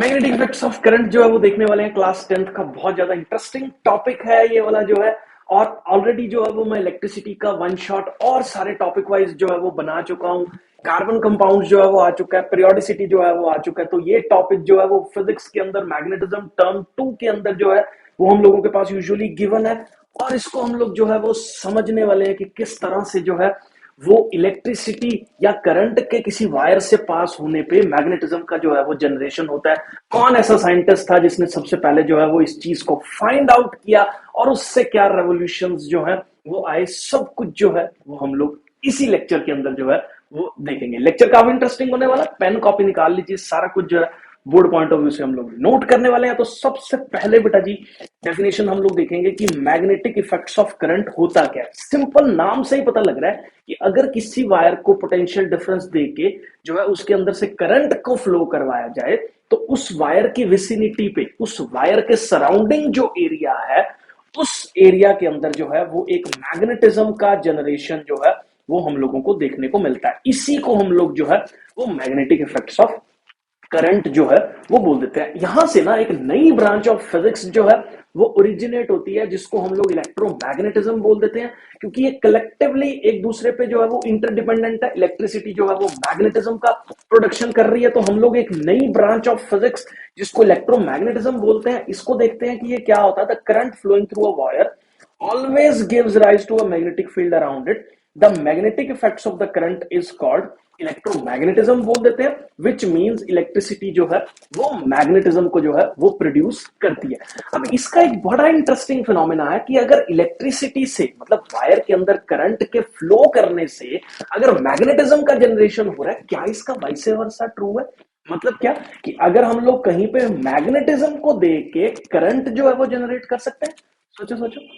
Magnetic effects of current जो है वो देखने वाले हैं। क्लास 10th का बहुत ज्यादा इंटरेस्टिंग टॉपिक है ये वाला जो है। और ऑलरेडी जो है वो मैं इलेक्ट्रिसिटी का वन शॉट और सारे टॉपिक वाइज जो है वो बना चुका हूँ। कार्बन कंपाउंड जो है वो आ चुका है, पीरियोडिसिटी जो है वो आ चुका है। तो ये टॉपिक जो है वो फिजिक्स के अंदर मैग्नेटिज्म टर्म 2 के अंदर जो है वो हम लोगों के पास यूजुअली गिवन है। और इसको हम लोग जो है वो समझने वाले हैं कि किस तरह से जो है वो इलेक्ट्रिसिटी या करंट के किसी वायर से पास होने पे मैग्नेटिज्म का जो है वो जनरेशन होता है। कौन ऐसा साइंटिस्ट था जिसने सबसे पहले जो है वो इस चीज को फाइंड आउट किया और उससे क्या रेवोल्यूशंस जो है वो आए, सब कुछ जो है वो हम लोग इसी लेक्चर के अंदर जो है वो देखेंगे। लेक्चर काफी इंटरेस्टिंग होने वाला। पेन कॉपी निकाल लीजिए, सारा कुछ जो है बोर्ड पॉइंट ऑफ व्यू से हम लोग नोट करने वाले हैं। तो सबसे पहले बेटा जी डेफिनेशन हम लोग देखेंगे कि मैग्नेटिक इफेक्ट्स ऑफ करंट होता क्या है। सिंपल नाम से ही पता लग रहा है कि अगर किसी वायर को पोटेंशियल डिफरेंस देके जो है उसके अंदर से करंट को फ्लो करवाया जाए तो उस वायर की विसिनिटी पे, उस वायर के सराउंडिंग जो एरिया है, उस एरिया के अंदर जो है वो एक मैग्नेटिज्म का जनरेशन जो है वो हम लोगों को देखने को मिलता है। इसी को हम लोग जो है वो मैग्नेटिक इफेक्ट्स ऑफ करंट जो है वो बोल देते हैं। यहां से ना एक नई ब्रांच ऑफ फिजिक्स जो है वो ओरिजिनेट होती है जिसको हम लोग इलेक्ट्रोमैग्नेटिज्म बोल देते हैं, क्योंकि ये कलेक्टिवली एक दूसरे पे जो है वो इंटरडिपेंडेंट है। इलेक्ट्रिसिटी जो है वो मैग्नेटिज्म का प्रोडक्शन कर रही है, तो हम लोग एक नई ब्रांच ऑफ फिजिक्स जिसको इलेक्ट्रोमैग्नेटिज्म बोलते हैं इसको देखते हैं कि ये क्या होता है। The current flowing through a wire always gives rise to a magnetic field around it. The magnetic effects of the current is called electromagnetism बोल देते हैं, विच मीन्स इलेक्ट्रिसिटी जो है वो मैग्नेटिज्म को जो है वो प्रोड्यूस करती है। अब इसका एक बड़ा इंटरेस्टिंग फिनोमेना है कि अगर इलेक्ट्रिसिटी से मतलब वायर के अंदर करंट के फ्लो करने से अगर मैग्नेटिज्म का जनरेशन हो रहा है, क्या इसका वाइस वर्सा ट्रू है? मतलब क्या कि अगर हम लोग कहीं पे मैग्नेटिज्म को देख के करंट जो है वो जनरेट कर सकते हैं। सोचो सोचो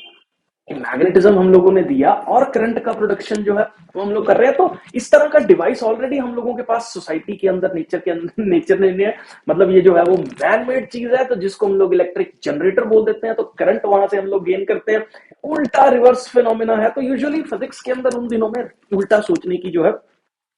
कि मैग्नेटिज्म हम लोगों ने दिया और करंट का प्रोडक्शन जो है वो हम लोग कर रहे हैं। तो इस तरह का डिवाइस ऑलरेडी हम लोगों के पास सोसाइटी के अंदर, नेचर के अंदर, नेचर ने नहीं है, मतलब ये जो है वो मैन मेड चीज है, तो जिसको हम लोग इलेक्ट्रिक जनरेटर बोल देते हैं। तो करंट वहां से हम लोग गेन करते हैं। उल्टा रिवर्स फिनोमेना है। तो यूजुअली फिजिक्स के अंदर उन दिनों में उल्टा सोचने की जो है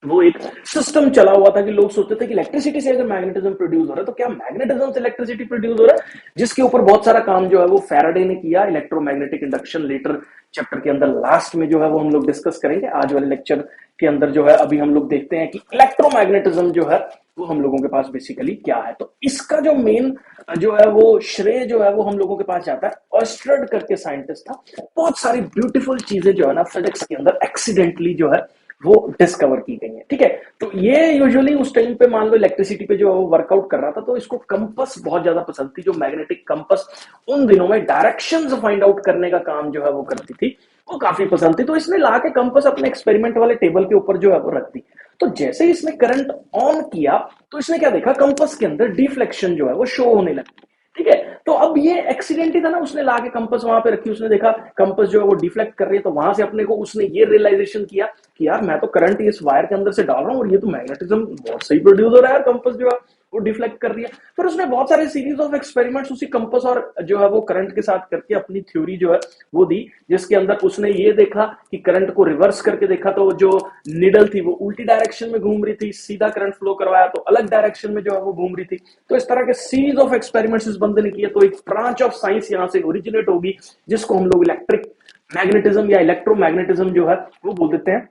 वो एक सिस्टम चला हुआ था कि लोग सोचते थे कि इलेक्ट्रिसिटी से अगर मैग्नेटिज्म प्रोड्यूस हो रहा है तो क्या मैग्नेटिज्म से इलेक्ट्रिसिटी प्रोड्यूस हो रहा है, जिसके ऊपर बहुत सारा काम जो है वो फैराडे ने किया। इलेक्ट्रोमैग्नेटिक इंडक्शन लेटर चैप्टर के अंदर लास्ट में जो है वो हम लोग डिस्कस करेंगे। आज वाले लेक्चर के अंदर जो है अभी हम लोग देखते हैं कि इलेक्ट्रोमैग्नेटिज्म जो है वो हम लोगों के पास बेसिकली क्या है। तो इसका जो मेन जो है वो श्रेय जो है वो हम लोगों के पास जाता है। ऑयस्टर्ड करके साइंटिस्ट था। बहुत सारी ब्यूटीफुल चीजें जो है ना फिजिक्स के अंदर एक्सीडेंटली जो है वो डिस्कवर की गई है। ठीक है, तो ये यूजुअली उस टाइम पे मान लो इलेक्ट्रिसिटी पे जो वो वर्कआउट कर रहा था, तो इसको कंपस बहुत ज्यादा पसंद थी। जो मैग्नेटिक कंपस उन दिनों में डायरेक्शंस फाइंड आउट करने का काम जो है वो करती थी, वो काफी पसंद थी। तो इसने ला के कंपस अपने एक्सपेरिमेंट वाले टेबल के ऊपर जो है वो रख दी। तो जैसे ही इसने करंट ऑन किया तो इसने क्या देखा, कंपस के अंदर डिफ्लेक्शन जो है वो शो होने लगी। ठीक है, तो अब ये एक्सीडेंट ही था ना, उसने लाके कंपस वहां पे रखी, उसने देखा कंपस जो है वो डिफ्लेक्ट कर रही है। तो वहां से अपने को उसने ये रियलाइजेशन किया कि यार मैं तो करंट इस वायर के अंदर से डाल रहा हूँ और ये तो मैग्नेटिज्म बहुत सही प्रोड्यूस हो रहा है, कंपस जो है वो डिफ्लेक्ट कर रही है। फिर उसने बहुत सारे सीरीज ऑफ एक्सपेरिमेंट्स उसी कंपस और जो है वो करंट के साथ करके अपनी थ्योरी जो है वो दी, जिसके अंदर उसने ये देखा कि करंट को रिवर्स करके देखा तो जो निडल थी वो उल्टी डायरेक्शन में घूम रही थी, सीधा करंट फ्लो करवाया तो अलग डायरेक्शन में जो है वो घूम रही थी। तो इस तरह के सीरीज ऑफ एक्सपेरिमेंट्स इस बंदे ने किए। तो एक ब्रांच ऑफ साइंस यहां से ओरिजिनेट होगी जिसको हम लोग इलेक्ट्रिक मैग्नेटिज्म या इलेक्ट्रोमैग्नेटिज्म जो है वो बोल देते हैं।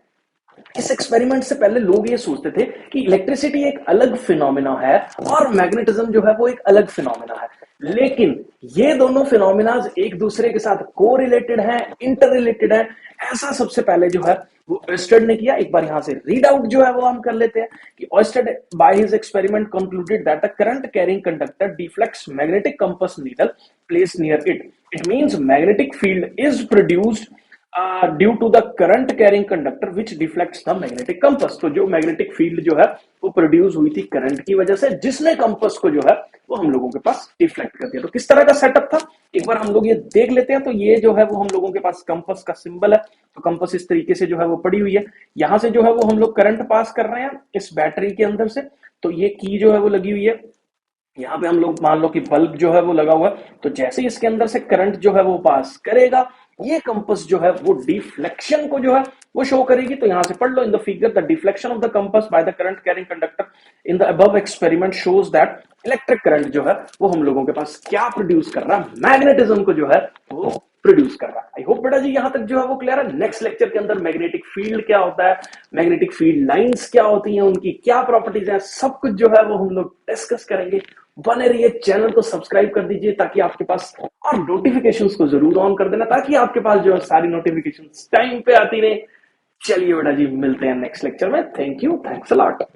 इस एक्सपेरिमेंट से पहले लोग ये सोचते थे कि इलेक्ट्रिसिटी एक अलग फिनोमिना है और मैग्नेटिज्म जो है वो एक अलग फिनोमिना है, लेकिन ये दोनों फिनोमिना एक दूसरे के साथ को रिलेटेड है, इंटर रिलेटेड है। ऐसा सबसे पहले जो है वो ऑयस्टर्ड ने किया। एक बार यहां से रीड आउट जो है वो हम कर लेते हैं कि ऑयस्टर्ड by his experiment concluded that a current carrying conductor deflects magnetic compass needle placed near it. It means magnetic field is produced due to the current carrying conductor which deflects the magnetic compass. तो जो magnetic field जो है वो produce हुई थी current की वजह से, जिसने कंपास को जो है वो हम लोगों के पास डिफ्लेक्ट कर दिया। तो किस तरह का सेटअप था एक बार हम लोग ये देख लेते हैं। तो ये जो है वो हम लोगों के पास कंपास का सिंबल है। तो कंपास इस तरीके से जो है वो पड़ी हुई है। यहां से जो है वो हम लोग करंट पास कर रहे हैं इस बैटरी के अंदर से। तो ये की जो है वो लगी हुई है यहाँ पे हम लोग मान लो कि बल्ब जो है वो लगा हुआ है, तो जैसे ही इसके अंदर से करंट जो है वो पास करेगा, ये कंपस जो है वो डिफ्लेक्शन को जो है वो शो करेगी। तो यहां से पढ़ लो in the figure, the deflection of the compass by the current carrying conductor in the above experiment shows that electric current जो है वो हम लोगों के पास क्या प्रोड्यूस कर रहा है, मैग्नेटिज्म को जो है वो प्रोड्यूस कर रहा है। आई होप बेटा जी यहां तक जो है वो क्लियर है। नेक्स्ट लेक्चर के अंदर मैग्नेटिक फील्ड क्या होता है, मैग्नेटिक फील्ड लाइंस क्या होती हैं, उनकी क्या प्रॉपर्टीज हैं, सब कुछ जो है वो हम लोग डिस्कस करेंगे। बने रहिए, चैनल को सब्सक्राइब कर दीजिए ताकि आपके पास, और नोटिफिकेशंस को जरूर ऑन कर देना ताकि आपके पास जो है सारी नोटिफिकेशंस टाइम पे आती रहे। चलिए बेटा जी मिलते हैं नेक्स्ट लेक्चर में। Thank you, thanks a lot.